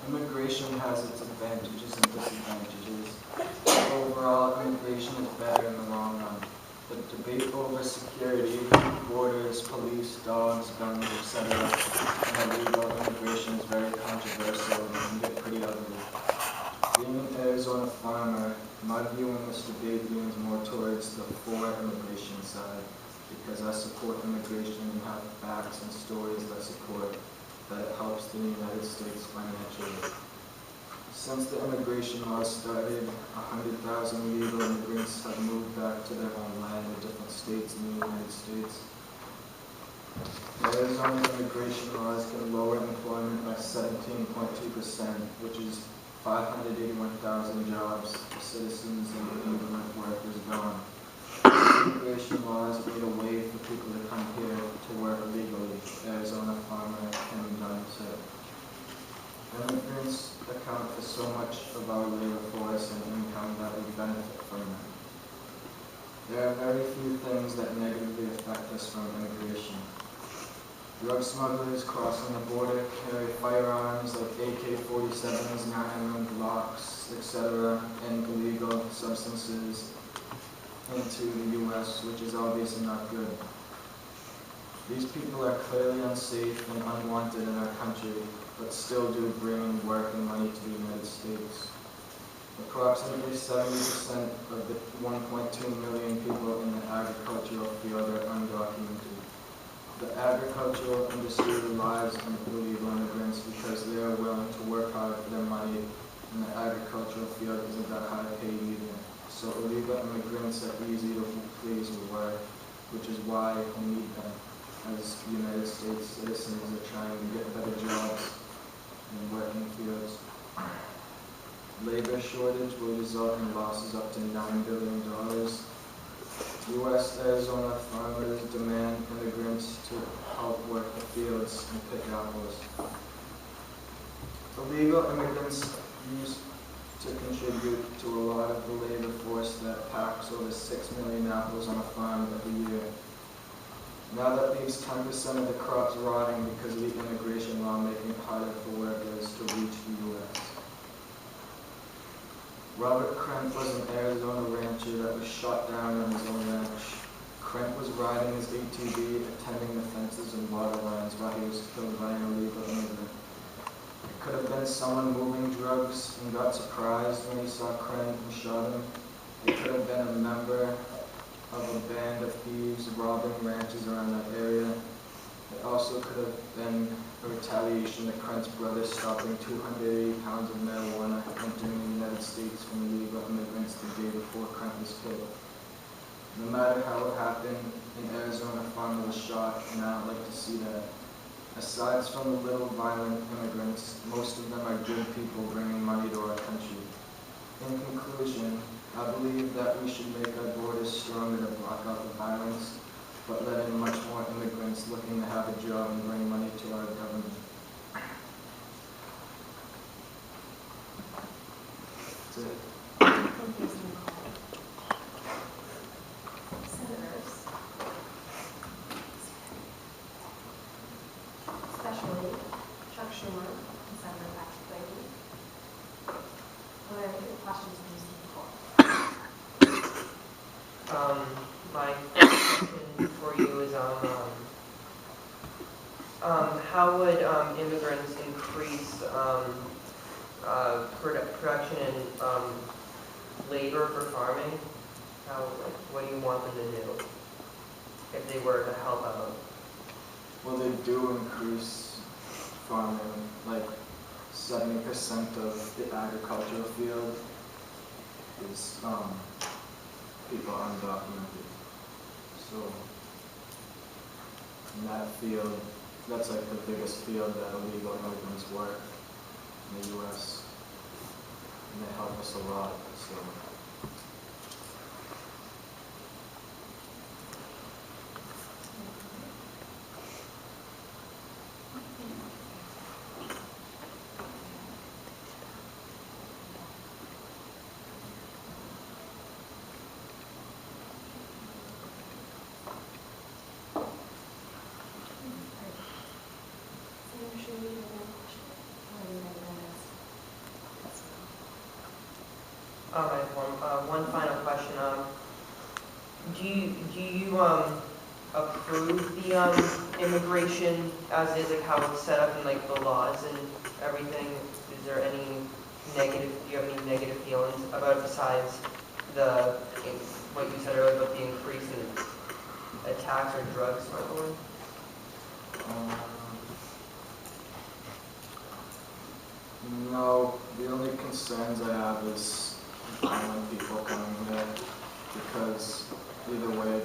Immigration has its advantages and disadvantages. Overall, immigration is better in the long run. The debate over security, borders, police, dogs, guns, etc., and illegal immigration is very controversial and can get pretty ugly. Being an Arizona farmer, my view on this debate leans more towards the for-immigration side, because I support immigration and have facts and stories that support that it helps the United States financially. Since the immigration laws started, 100,000 legal immigrants have moved back to their homeland in different states in the United States. Arizona immigration laws can lower employment by 17.2%, which is 581,000 jobs for citizens and immigrant workers gone. Immigration laws made a way for people to come here to work legally. Arizona farmer can be done too. Immigrants account for so much of our labor force and income that we benefit from them. There are very few things that negatively affect us from immigration. Drug smugglers crossing the border carry firearms like AK-47s, 9mm Glocks, etc., and illegal substances into the U.S., which is obviously not good. These people are clearly unsafe and unwanted in our country, but still do bring work and money to the United States. Approximately 70% of the 1.2 million people in the agricultural field are undocumented. The agricultural industry relies on illegal immigrants because they are willing to work hard for their money, and the agricultural field isn't that high paid either. So illegal immigrants are easy to please with work, which is why we need them, as United States citizens are trying to get better jobs in working fields. Labor shortage will result in losses up to $9 billion. U.S. Arizona farmers demand immigrants to help work the fields and pick apples. Illegal immigrants used to contribute to a lot of the labor force that packs over 6 million apples on a farm every year. Now that leaves 10% of the crops rotting because of the immigration law, making it harder for workers to reach the U.S. Robert Krent was an Arizona rancher that was shot down on his own ranch. Krent was riding his ATV, attending the fences and water lines while he was killed by an illegal immigrant. It could have been someone moving drugs and got surprised when he saw Krent and shot him. It could have been a member of a band of thieves robbing ranches around that area. It also could have been a retaliation to Krent's brother stopping 280 pounds of marijuana entering the United States from illegal immigrants the day before Krent was killed. No matter how it happened, an Arizona farmer was shot, and I don't like to see that. Aside from the little violent immigrants, most of them are good people bringing money to our country. In conclusion, I believe that we should make our borders stronger to block out the violence, but let in much more immigrants looking to have a job and bring money to our government. That's it. Thank you, Mr. McCoy. Senators, especially Chuck Schumer and Senator Patrick Leahy. What are your questions for Mr. McCoy? My first question for you is how would immigrants increase production and labor for farming? What do you want them to do if they were to help out? Well, they do increase farming, like 70% of the agricultural field is people undocumented. So in that field, that's like the biggest field that illegal immigrants work in the U.S. and they help us a lot. So. Senator Schumer, you have another question? Or are you ready to ask? I have one final question. Do you approve the immigration as is, like how it's set up in like the laws and everything? Is there any negative? Do you have any negative feelings about it besides what you said earlier about the increase in attacks or drug smuggling? No, the only concerns I have is violent people coming here, because either way